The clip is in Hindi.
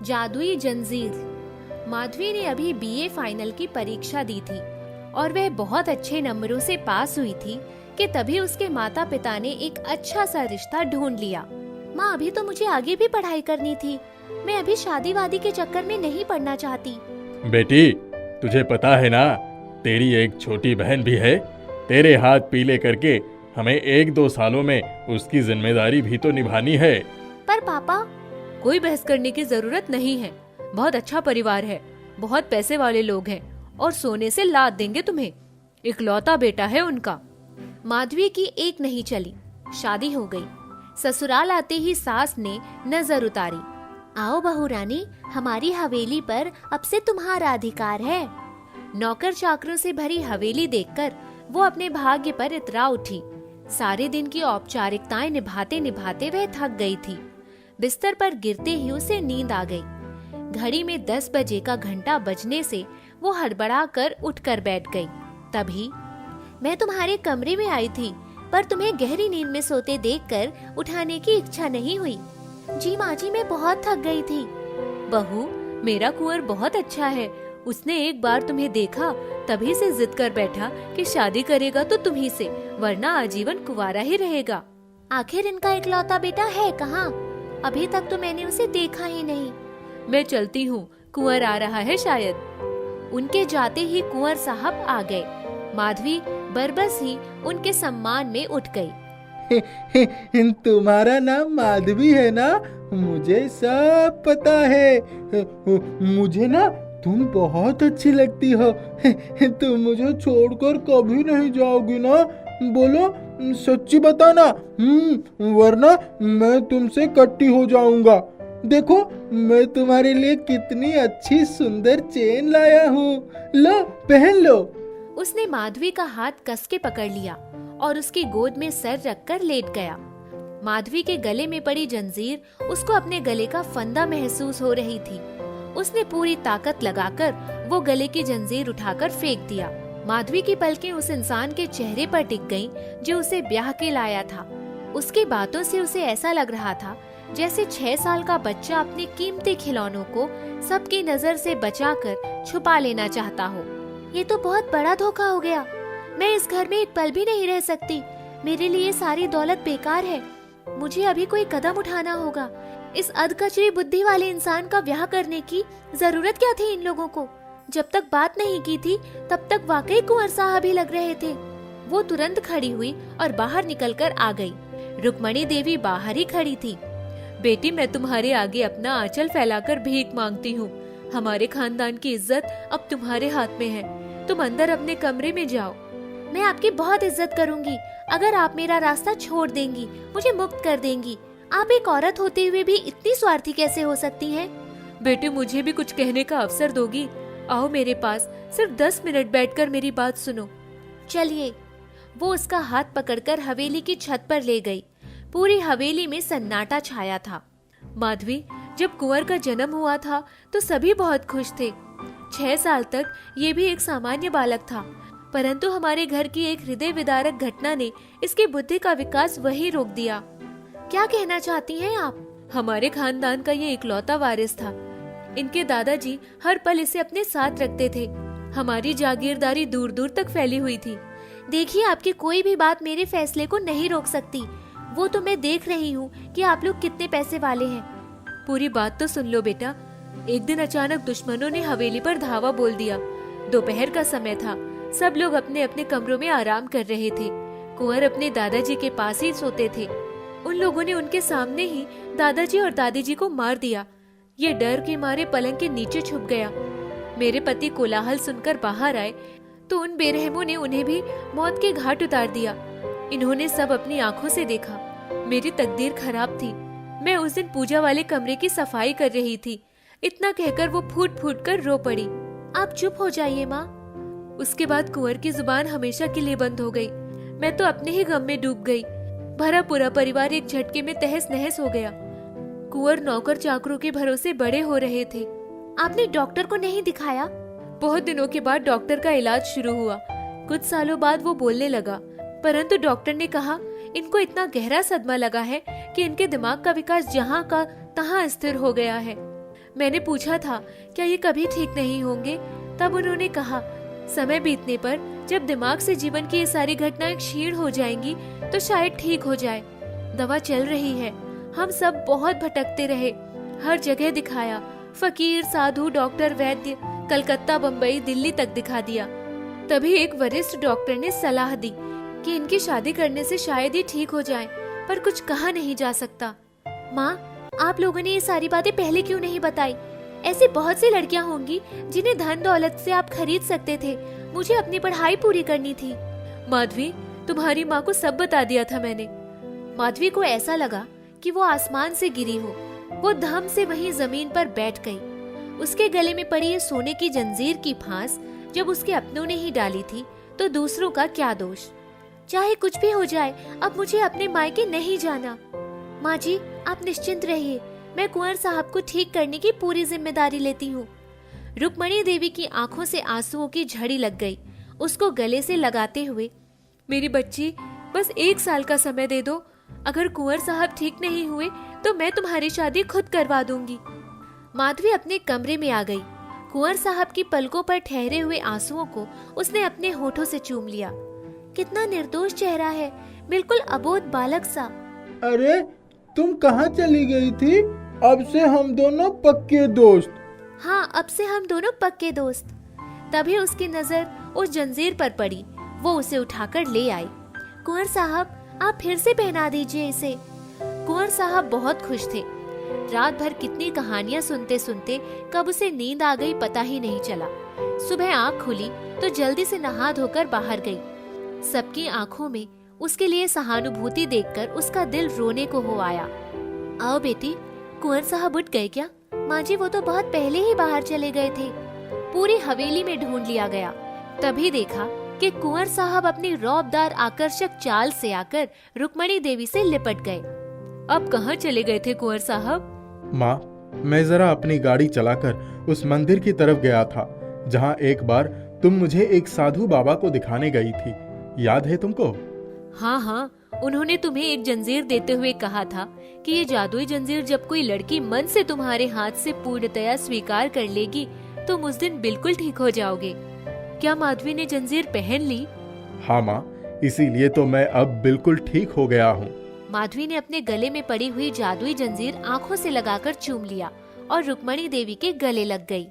जादुई जंजीर। माधवी ने अभी बीए फाइनल की परीक्षा दी थी और वह बहुत अच्छे नंबरों से पास हुई थी कि तभी उसके माता पिता ने एक अच्छा सा रिश्ता ढूंढ लिया। माँ, अभी तो मुझे आगे भी पढ़ाई करनी थी। मैं अभी शादी वादी के चक्कर में नहीं पड़ना चाहती। बेटी, तुझे पता है ना, तेरी एक छोटी बहन भी है। तेरे हाथ पीले करके हमें 1-2 सालों में उसकी जिम्मेदारी भी तो निभानी है। पर पापा, कोई बहस करने की जरूरत नहीं है। बहुत अच्छा परिवार है, बहुत पैसे वाले लोग हैं और सोने से लाद देंगे तुम्हें। इकलौता बेटा है उनका। माधवी की एक नहीं चली, शादी हो गई। ससुराल आते ही सास ने नजर उतारी। आओ बहू रानी, हमारी हवेली पर अब से तुम्हारा अधिकार है। नौकर चाकरों से भरी हवेली देखकर वो अपने भाग्य पर इतरा उठी। सारे दिन की औपचारिकताएं निभाते निभाते वह थक गई थी। बिस्तर पर गिरते ही उसे नींद आ गई। घड़ी में 10 बजे का घंटा बजने से वो हड़बड़ा कर उठकर बैठ गई। तभी, मैं तुम्हारे कमरे में आई थी, पर तुम्हें गहरी नींद में सोते देखकर उठाने की इच्छा नहीं हुई। जी माँ जी, मैं बहुत थक गई थी। बहू, मेरा कुंवर बहुत अच्छा है। उसने एक बार तुम्हें देखा, तभी से जिद कर बैठा कि शादी करेगा तो तुम्ही से, वरना आजीवन कुंवारा ही रहेगा। आखिर इनका इकलौता बेटा है कहाँ? अभी तक तो मैंने उसे देखा ही नहीं। मैं चलती हूँ, कुंवर आ रहा है शायद। उनके जाते ही कुंवर साहब आ गए। माधवी बरबस ही उनके सम्मान में उठ गई। तुम्हारा नाम माधवी है ना? मुझे सब पता है। मुझे ना तुम बहुत अच्छी लगती हो। तुम मुझे छोड़कर कभी नहीं जाओगी ना? बोलो, सच्ची बताना, वरना मैं तुमसे कट्टी हो जाऊंगा। देखो, मैं तुम्हारे लिए कितनी अच्छी सुंदर चेन लाया हूँ। लो, पहन लो। उसने माधवी का हाथ कस के पकड़ लिया और उसकी गोद में सर रखकर लेट गया। माधवी के गले में पड़ी जंजीर उसको अपने गले का फंदा महसूस हो रही थी। उसने पूरी ताकत लगाकर वो गले की जंजीर उठाकर फेंक दिया। माधवी की पलकें उस इंसान के चेहरे पर टिक गईं जो उसे ब्याह के लाया था। उसकी बातों से उसे ऐसा लग रहा था जैसे 6 साल का बच्चा अपने कीमती खिलौनों को सबकी नजर से बचाकर छुपा लेना चाहता हो। ये तो बहुत बड़ा धोखा हो गया। मैं इस घर में एक पल भी नहीं रह सकती। मेरे लिए सारी दौलत बेकार है। मुझे अभी कोई कदम उठाना होगा। इस अधकचरी बुद्धि वाले इंसान का ब्याह करने की जरूरत क्या थी इन लोगों को? जब तक बात नहीं की थी तब तक वाकई कुंवर साहब ही लग रहे थे। वो तुरंत खड़ी हुई और बाहर निकलकर आ गई। रुक्मणी देवी बाहर ही खड़ी थी। बेटी, मैं तुम्हारे आगे अपना आंचल फैलाकर भीख मांगती हूँ। हमारे खानदान की इज्जत अब तुम्हारे हाथ में है। तुम अंदर अपने कमरे में जाओ। मैं आपकी बहुत इज्जत करूंगी अगर आप मेरा रास्ता छोड़ देंगी, मुझे मुक्त कर देंगी। आप एक औरत होते हुए भी इतनी स्वार्थी कैसे हो सकती हैं? बेटी, मुझे भी कुछ कहने का अवसर दोगी? आओ मेरे पास, सिर्फ 10 मिनट बैठकर मेरी बात सुनो। चलिए। वो उसका हाथ पकड़कर हवेली की छत पर ले गई। पूरी हवेली में सन्नाटा छाया था। माधवी, जब कुंवर का जन्म हुआ था तो सभी बहुत खुश थे। 6 साल तक ये भी एक सामान्य बालक था, परंतु हमारे घर की एक हृदय विदारक घटना ने इसकी बुद्धि का विकास वही रोक दिया। क्या कहना चाहती हैं आप? हमारे खानदान का ये इकलौता वारिस था। इनके दादाजी हर पल इसे अपने साथ रखते थे। हमारी जागीरदारी दूर दूर तक फैली हुई थी। देखिए, आपकी कोई भी बात मेरे फैसले को नहीं रोक सकती। वो तो मैं देख रही हूँ कि आप लोग कितने पैसे वाले हैं। पूरी बात तो सुन लो बेटा। एक दिन अचानक दुश्मनों ने हवेली पर धावा बोल दिया। दोपहर का समय था। सब लोग अपने अपने कमरों में आराम कर रहे थे। कुंवर अपने दादाजी के पास ही सोते थे। उन लोगों ने उनके सामने ही दादाजी और दादी जी को मार दिया। ये डर के मारे पलंग के नीचे छुप गया। मेरे पति कोलाहल सुनकर बाहर आए तो उन बेरहमों ने उन्हें भी मौत के घाट उतार दिया। इन्होंने सब अपनी आंखों से देखा। मेरी तकदीर खराब थी। मैं उस दिन पूजा वाले कमरे की सफाई कर रही थी। इतना कहकर वो फूट फूट कर रो पड़ी। आप चुप हो जाइए माँ। उसके बाद कुंवर की जुबान हमेशा के लिए बंद हो गई। मैं तो अपने ही गम में डूब गई। भरा पूरा परिवार एक झटके में तहस नहस हो गया। कुंवर नौकर चाकरों के भरोसे बड़े हो रहे थे। आपने डॉक्टर को नहीं दिखाया? बहुत दिनों के बाद डॉक्टर का इलाज शुरू हुआ। कुछ सालों बाद वो बोलने लगा, परंतु डॉक्टर ने कहा इनको इतना गहरा सदमा लगा है कि इनके दिमाग का विकास जहाँ का तहाँ स्थिर हो गया है। मैंने पूछा था क्या ये कभी ठीक नहीं होंगे, तब उन्होंने कहा समय बीतने पर जब दिमाग से जीवन की ये सारी घटनाएं क्षीण हो जाएंगी तो शायद ठीक हो जाए। दवा चल रही है। हम सब बहुत भटकते रहे, हर जगह दिखाया, फकीर, साधु, डॉक्टर, वैद्य, कलकत्ता, बम्बई, दिल्ली तक दिखा दिया। तभी एक वरिष्ठ डॉक्टर ने सलाह दी कि इनकी शादी करने से शायद ये ठीक हो जाएं, पर कुछ कहा नहीं जा सकता। माँ, आप लोगों ने ये सारी बातें पहले क्यों नहीं बताई? ऐसी बहुत सी लड़कियां होंगी जिन्हें धन दौलत से आप खरीद सकते थे। मुझे अपनी पढ़ाई पूरी करनी थी। माधवी, तुम्हारी माँ को सब बता दिया था मैंने। माधवी को ऐसा लगा कि वो आसमान से गिरी हो। वो धम से वहीं जमीन पर बैठ गई। उसके गले में पड़ी ये सोने की जंजीर की फांस जब उसके अपनों ने ही डाली थी तो दूसरों का क्या दोष। चाहे कुछ भी हो जाए, अब मुझे अपने मायके नहीं जाना। माँ जी, आप निश्चिंत रहिए, मैं कुंवर साहब को ठीक करने की पूरी जिम्मेदारी लेती हूँ। रुक्मणी देवी की आंखों से आंसुओं की झड़ी लग गई। उसको गले से लगाते हुए, मेरी बच्ची, बस 1 साल का समय दे दो। अगर कुंवर साहब ठीक नहीं हुए तो मैं तुम्हारी शादी खुद करवा दूंगी। माधवी अपने कमरे में आ गई। कुंवर साहब की पलकों पर ठहरे हुए आंसुओं को उसने अपने होठों से चूम लिया। कितना निर्दोष चेहरा है, बिल्कुल अबोध बालक सा। अरे, तुम कहाँ चली गई थी? अब से हम दोनों पक्के दोस्त। हाँ, अब से हम दोनों पक्के दोस्त। तभी उसकी नजर उस जंजीर पर पड़ी। वो उसे उठाकर ले आई। कुंवर साहब, आप फिर से पहना दीजिए इसे। कुंवर साहब बहुत खुश थे। रात भर कितनी कहानियां सुनते सुनते कब उसे नींद आ गई पता ही नहीं चला। सुबह आँख खुली तो जल्दी से नहा धोकर बाहर गई। सबकी आंखों में उसके लिए सहानुभूति देखकर उसका दिल रोने को हो आया। आओ बेटी, कुंवर साहब उठ गए क्या? माँ जी, वो तो बहुत पहले ही बाहर चले गए थे। पूरी हवेली में ढूंढ लिया गया, तभी देखा कि कुंवर साहब अपनी रौबदार आकर्षक चाल से आकर रुक्मणी देवी से लिपट गए। अब कहाँ चले गए थे कुंवर साहब? माँ, मैं जरा अपनी गाड़ी चलाकर उस मंदिर की तरफ गया था जहाँ एक बार तुम मुझे एक साधु बाबा को दिखाने गई थी। याद है तुमको? हाँ हाँ, उन्होंने तुम्हें एक जंजीर देते हुए कहा था कि ये जादुई जंजीर जब कोई लड़की मन से तुम्हारे हाथ से पूर्णतया स्वीकार कर लेगी तुम उस दिन बिल्कुल ठीक हो जाओगे। क्या माधवी ने जंजीर पहन ली? हाँ माँ, इसीलिए तो मैं अब बिल्कुल ठीक हो गया हूँ। माधवी ने अपने गले में पड़ी हुई जादुई जंजीर आंखों से लगाकर चूम लिया और रुक्मणी देवी के गले लग गई।